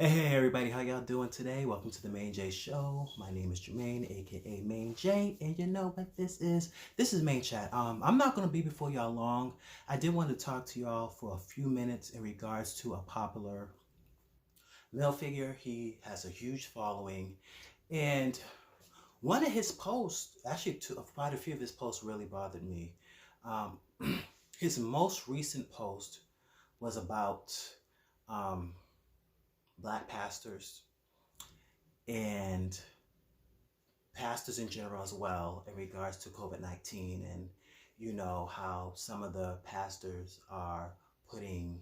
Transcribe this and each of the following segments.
Hey everybody, how y'all doing today? Welcome to the Maine-J Show. My name is Jermaine, aka Maine-J, and you know what this is? This is Maine-Chat. I'm not gonna be before y'all long. I did want to talk to y'all for a few minutes in regards to a popular male figure. He has a huge following, and one of his posts, actually quite a few of his posts really bothered me. Um, his most recent post was about um, black pastors and pastors in general as well in regards to COVID-19, and you know how some of the pastors are putting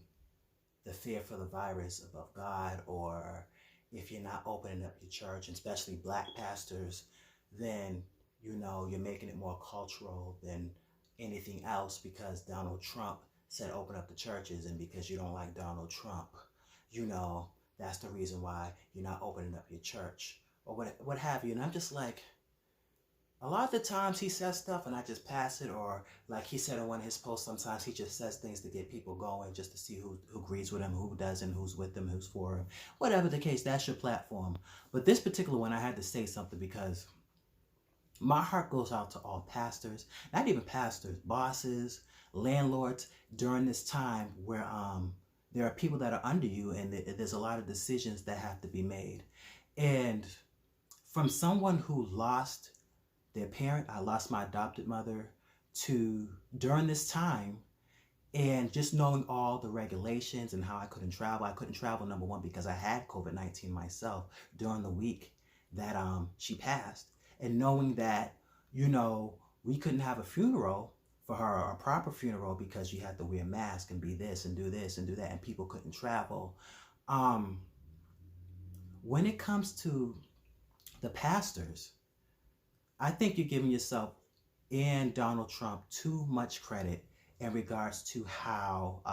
the fear for the virus above God, or if you're not opening up your church, and especially black pastors, then you know you're making it more cultural than anything else because Donald Trump said open up the churches, and because you don't like Donald Trump, you know that's the reason why you're not opening up your church or what have you. And I'm just like, a lot of the times he says stuff and I just pass it, or like he said in one of his posts, sometimes he just says things to get people going just to see who agrees with him, who doesn't, who's with him, who's for him. Whatever the case, that's your platform. But this particular one, I had to say something because my heart goes out to all pastors, not even pastors, bosses, landlords, during this time where there are people that are under you, and there's a lot of decisions that have to be made. And from someone who lost their parent, I lost my adopted mother, to during this time, and just knowing all the regulations and how I couldn't travel. I couldn't travel, number one, because I had COVID-19 myself during the week that she passed. And knowing that, you know, we couldn't have a funeral for her, a proper funeral, because you had to wear a mask and be this and do this and do that, and people couldn't travel. Um, when it comes to the pastors, I think you're giving yourself and Donald Trump too much credit in regards to how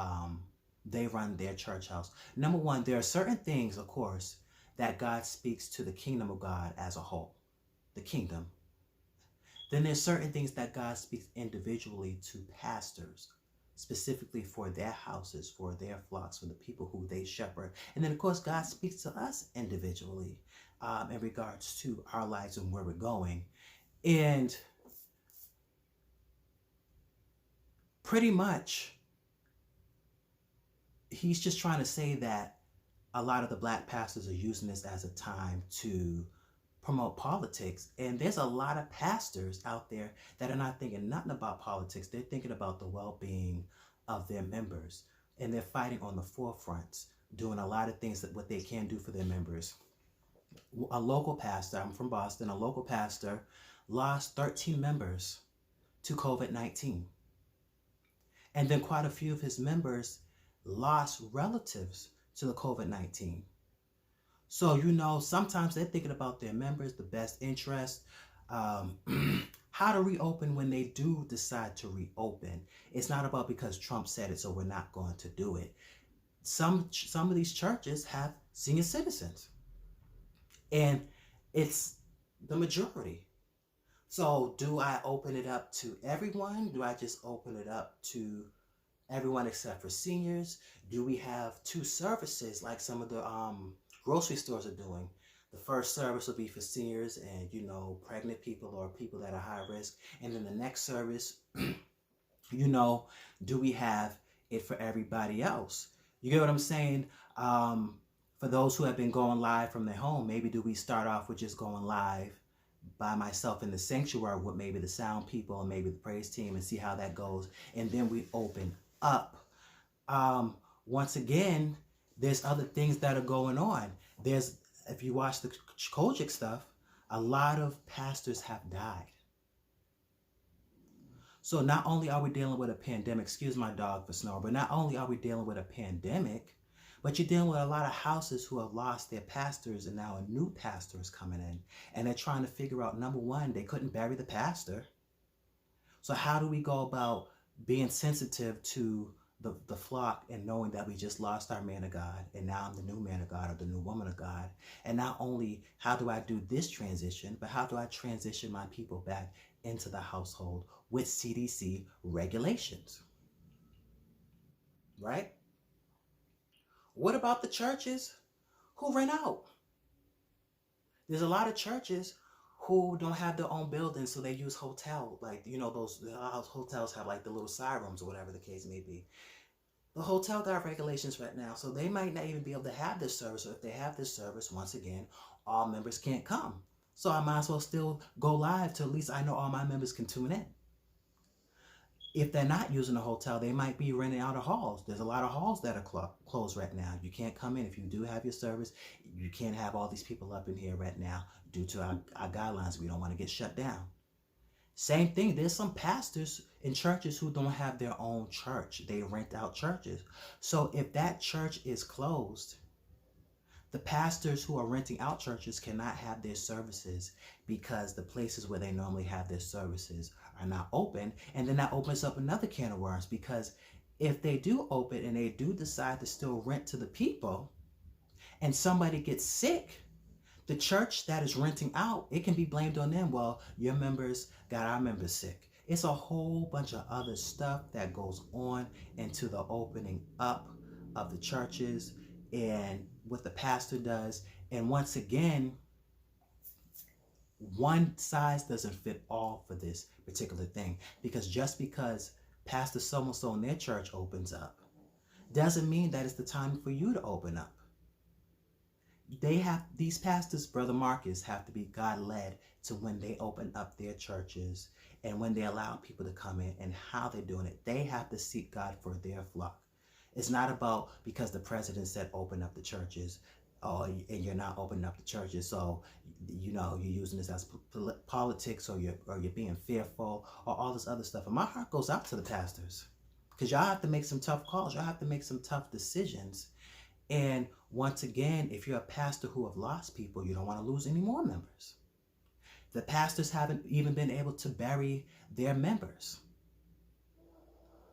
they run their church house. Number one, there are certain things, of course, that God speaks to the kingdom of God as a whole, the kingdom. Then there's certain things that God speaks individually to pastors, specifically for their houses, for their flocks, for the people who they shepherd. And then, of course, God speaks to us individually in regards to our lives and where we're going. And pretty much, he's just trying to say that a lot of the black pastors are using this as a time to promote politics. And there's a lot of pastors out there that are not thinking nothing about politics. They're thinking about the well-being of their members. And they're fighting on the forefronts, doing a lot of things that what they can do for their members. A local pastor, I'm from Boston, a local pastor lost 13 members to COVID-19. And then quite a few of his members lost relatives to the COVID-19. So, you know, sometimes they're thinking about their members, the best interest, how to reopen when they do decide to reopen. It's not about because Trump said it, so we're not going to do it. Some of these churches have senior citizens, and it's the majority. So do I open it up to everyone? Do I just open it up to everyone except for seniors? Do we have two services like some of the grocery stores are doing? The first service will be for seniors and, you know, pregnant people or people that are high risk. And then the next service, you know, do we have it for everybody else? You get what I'm saying? For those who have been going live from their home, maybe do we start off with just going live by myself in the sanctuary with maybe the sound people and maybe the praise team and see how that goes. And then we open up. Once again, there's other things that are going on. There's, if you watch the Kojic stuff, a lot of pastors have died. So not only are we dealing with a pandemic, excuse my dog for snoring, but not only are we dealing with a pandemic, but you're dealing with a lot of houses who have lost their pastors, and now a new pastor is coming in. And they're trying to figure out, number one, they couldn't bury the pastor. So how do we go about being sensitive to the flock and knowing that we just lost our man of God, and now I'm the new man of God or the new woman of God? And not only how do I do this transition, but how do I transition my people back into the household with CDC regulations, right? What about the churches who rent out. There's a lot of churches who don't have their own buildings, so they use hotel, like, you know, those hotels have like the little side rooms or whatever the case may be. The hotel got regulations right now, so they might not even be able to have this service, or if they have this service, once again, all members can't come. So I might as well still go live till at least I know all my members can tune in. If they're not using a hotel, they might be renting out of halls. There's a lot of halls that are closed right now. You can't come in. If you do have your service, you can't have all these people up in here right now due to our guidelines. We don't want to get shut down. Same thing, there's some pastors in churches who don't have their own church. They rent out churches. So if that church is closed, the pastors who are renting out churches cannot have their services because the places where they normally have their services are not open. And then that opens up another can of worms, because if they do open and they do decide to still rent to the people and somebody gets sick, the church that is renting out, it can be blamed on them. Well, your members got our members sick. It's a whole bunch of other stuff that goes on into the opening up of the churches and what the pastor does. And once again, one size doesn't fit all for this particular thing, because just because Pastor so-and-so in their church opens up doesn't mean that it's the time for you to open up. These pastors, Brother Marcus, have to be God-led to when they open up their churches and when they allow people to come in and how they're doing it. They have to seek God for their flock. It's not about because the president said open up the churches, and you're not opening up the churches, so you know you're using this as politics, or you're being fearful, or all this other stuff. And my heart goes out to the pastors, because y'all have to make some tough calls. Y'all have to make some tough decisions. And once again, if you're a pastor who have lost people, you don't want to lose any more members. The pastors haven't even been able to bury their members.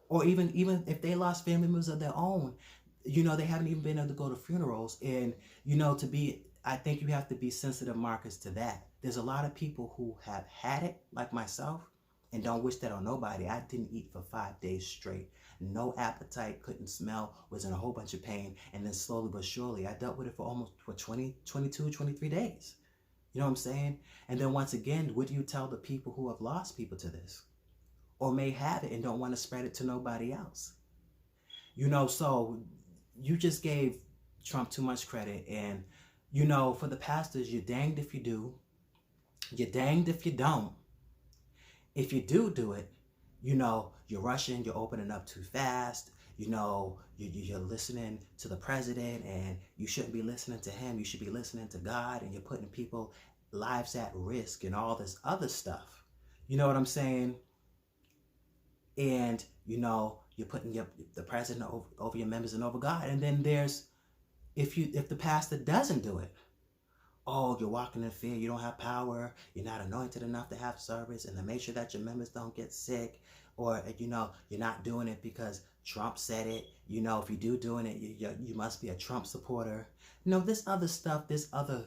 Or even if they lost family members of their own, you know, they haven't even been able to go to funerals. And, you know, I think you have to be sensitive, Marcus, to that. There's a lot of people who have had it, like myself, and don't wish that on nobody. I didn't eat for 5 days straight. No appetite, couldn't smell, was in a whole bunch of pain. And then slowly but surely, I dealt with it for almost 20, 22, 23 days. You know what I'm saying? And then once again, what do you tell the people who have lost people to this? Or may have it and don't want to spread it to nobody else? You know, so you just gave Trump too much credit. And, you know, for the pastors, you're danged if you do. You're danged if you don't. If you do it, you know, you're rushing, you're opening up too fast, you know, you're listening to the president, and you shouldn't be listening to him. You should be listening to God, and you're putting people's lives at risk and all this other stuff. You know what I'm saying? And, you know, you're putting the president over your members and over God. And then there's, if the pastor doesn't do it, oh, you're walking in fear, you don't have power, you're not anointed enough to have service, and to make sure that your members don't get sick, or, you know, you're not doing it because Trump said it. You know, if you doing it, you must be a Trump supporter. You know, this other stuff, this other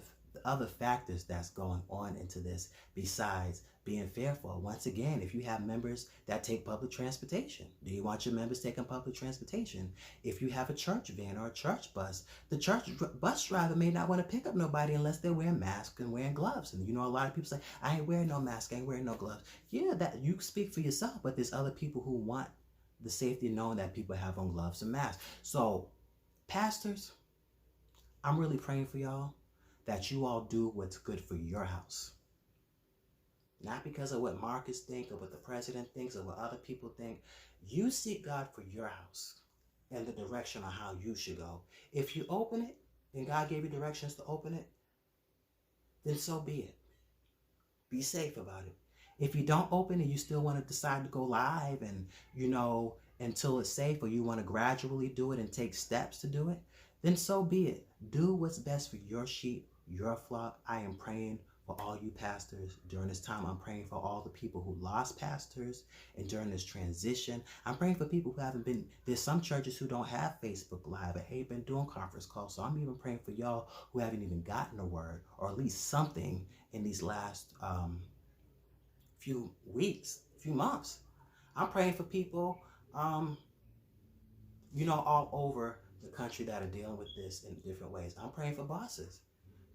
factors that's going on into this besides being fearful. Once again, if you have members that take public transportation, do you want your members taking public transportation? If you have a church van or a church bus, the church bus driver may not want to pick up nobody unless they're wearing masks and wearing gloves. And you know, a lot of people say, I ain't wearing no mask, I ain't wearing no gloves. Yeah, that you speak for yourself, but there's other people who want the safety knowing that people have on gloves and masks. So, pastors, I'm really praying for y'all that you all do what's good for your house. Not because of what Marcus thinks or what the president thinks or what other people think. You seek God for your house and the direction on how you should go. If you open it and God gave you directions to open it, then so be it. Be safe about it. If you don't open it, you still want to decide to go live and, you know, until it's safe, or you want to gradually do it and take steps to do it, then so be it. Do what's best for your sheep, your flock. I am praying for all you pastors during this time. I'm praying for all the people who lost pastors, and during this transition, I'm praying for people who haven't been, there's some churches who don't have Facebook Live and ain't been doing conference calls. So I'm even praying for y'all who haven't even gotten a word, or at least something in these last few weeks, few months. I'm praying for people, you know, all over the country that are dealing with this in different ways. I'm praying for bosses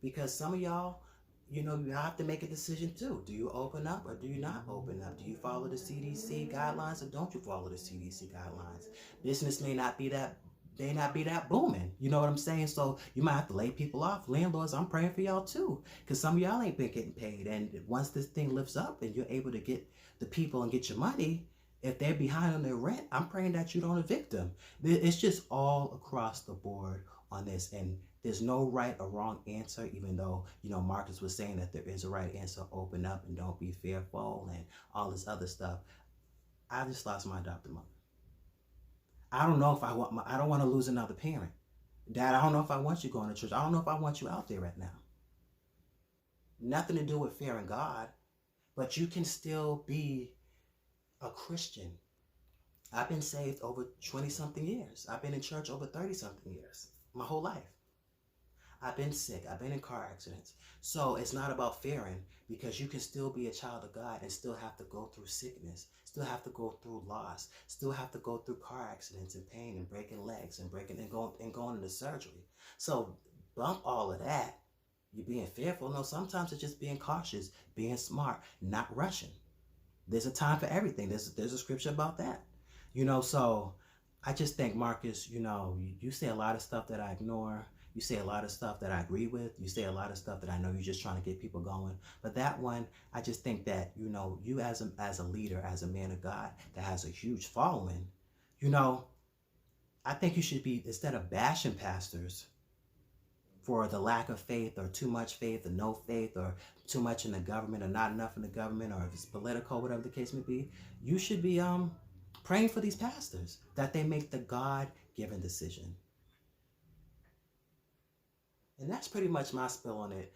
because some of y'all, you know, you have to make a decision too. Do you open up or do you not open up? Do you follow the CDC guidelines or don't you follow the CDC guidelines? Business may not be that booming. You know what I'm saying? So you might have to lay people off. Landlords, I'm praying for y'all too, because some of y'all ain't been getting paid. And once this thing lifts up and you're able to get the people and get your money, if they're behind on their rent, I'm praying that you don't evict them. It's just all across the board on this, and there's no right or wrong answer. Even though, you know, Marcus was saying that there is a right answer: open up and don't be fearful and all this other stuff. I just lost my adopted mother. I don't know if I don't want to lose another parent. Dad, I don't know if I want you going to church. I don't know if I want you out there right now. Nothing to do with fearing God, but you can still be a Christian. I've been saved over 20 something years. I've been in church over 30 something years, my whole life. I've been sick. I've been in car accidents. So it's not about fearing, because you can still be a child of God and still have to go through sickness, still have to go through loss, still have to go through car accidents and pain and breaking legs and going into surgery. So bump all of that. You're being fearful. No, sometimes it's just being cautious, being smart, not rushing. There's a time for everything. There's a scripture about that. You know, so I just think, Marcus, you know, you say a lot of stuff that I ignore. You say a lot of stuff that I agree with. You say a lot of stuff that I know you're just trying to get people going. But that one, I just think that, you know, you as a leader, as a man of God that has a huge following, you know, I think you should be, instead of bashing pastors for the lack of faith or too much faith or no faith or too much in the government or not enough in the government, or if it's political, whatever the case may be, you should be praying for these pastors that they make the God-given decision. And that's pretty much my spill on it.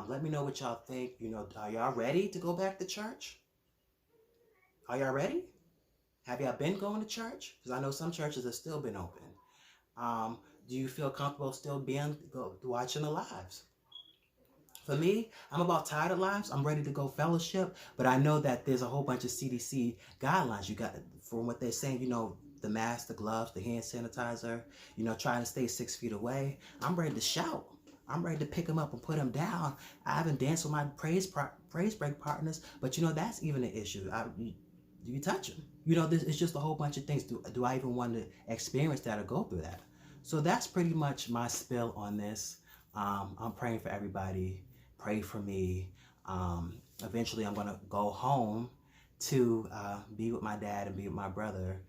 Let me know what y'all think. You know, are y'all ready to go back to church? Are y'all ready? Have y'all been going to church? Because I know some churches have still been open. Do you feel comfortable still watching the lives? For me, I'm about tired of lives. I'm ready to go fellowship, but I know that there's a whole bunch of CDC guidelines. You got, from what they're saying, you know, the mask, the gloves, the hand sanitizer, you know, trying to stay 6 feet away. I'm ready to shout. I'm ready to pick them up and put them down. I haven't danced with my praise break partners, but you know, that's even an issue. Do you touch them? You know, it's just a whole bunch of things. Do I even want to experience that or go through that? So that's pretty much my spill on this. I'm praying for everybody. Pray for me. Eventually, I'm going to go home to be with my dad and be with my brother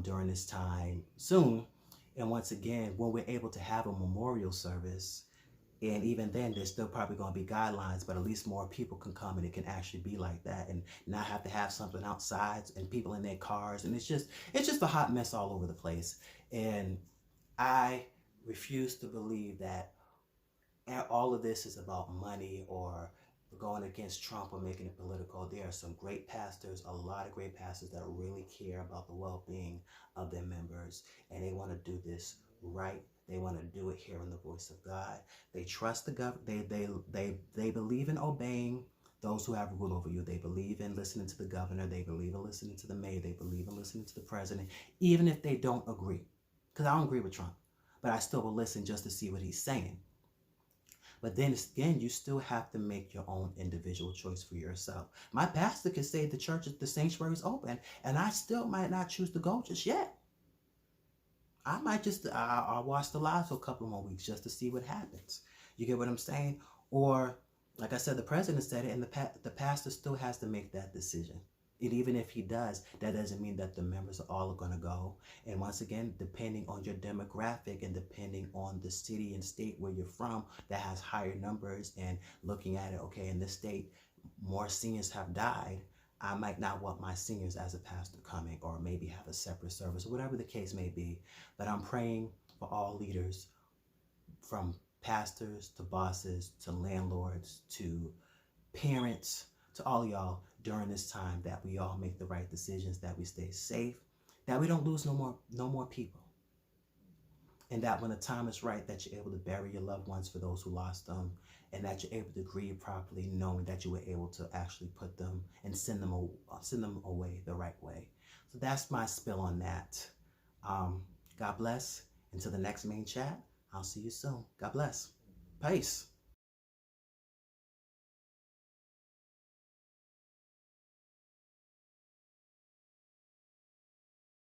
during this time soon. And once again, when we're able to have a memorial service, and even then, there's still probably going to be guidelines, but at least more people can come and it can actually be like that and not have to have something outside and people in their cars. And it's just a hot mess all over the place. And I refuse to believe that all of this is about money or going against Trump or making it political. There are some great pastors, a lot of great pastors that really care about the well-being of their members, and they want to do this right. They want to do it hearing the voice of God. They trust the government. They believe in obeying those who have rule over you. They believe in listening to the governor. They believe in listening to the mayor. They believe in listening to the president, even if they don't agree. Because I don't agree with Trump, but I still will listen just to see what he's saying. But then again, you still have to make your own individual choice for yourself. My pastor could say the church, the sanctuary is open, and I still might not choose to go just yet. I might just, I'll watch the live for a couple more weeks just to see what happens. You get what I'm saying? Or, like I said, the president said it, and the pastor still has to make that decision. And even if he does, that doesn't mean that the members are all going to go. And once again, depending on your demographic and depending on the city and state where you're from that has higher numbers, and looking at it, okay, in this state, more seniors have died. I might not want my seniors as a pastor coming, or maybe have a separate service, or whatever the case may be. But I'm praying for all leaders, from pastors to bosses to landlords to parents, to all y'all during this time, that we all make the right decisions, that we stay safe, that we don't lose no more people. And that when the time is right, that you're able to bury your loved ones for those who lost them, and that you're able to grieve properly, knowing that you were able to actually put them and send them away the right way. So that's my spill on that. God bless, Until the next main chat, I'll see you soon. God bless. Peace.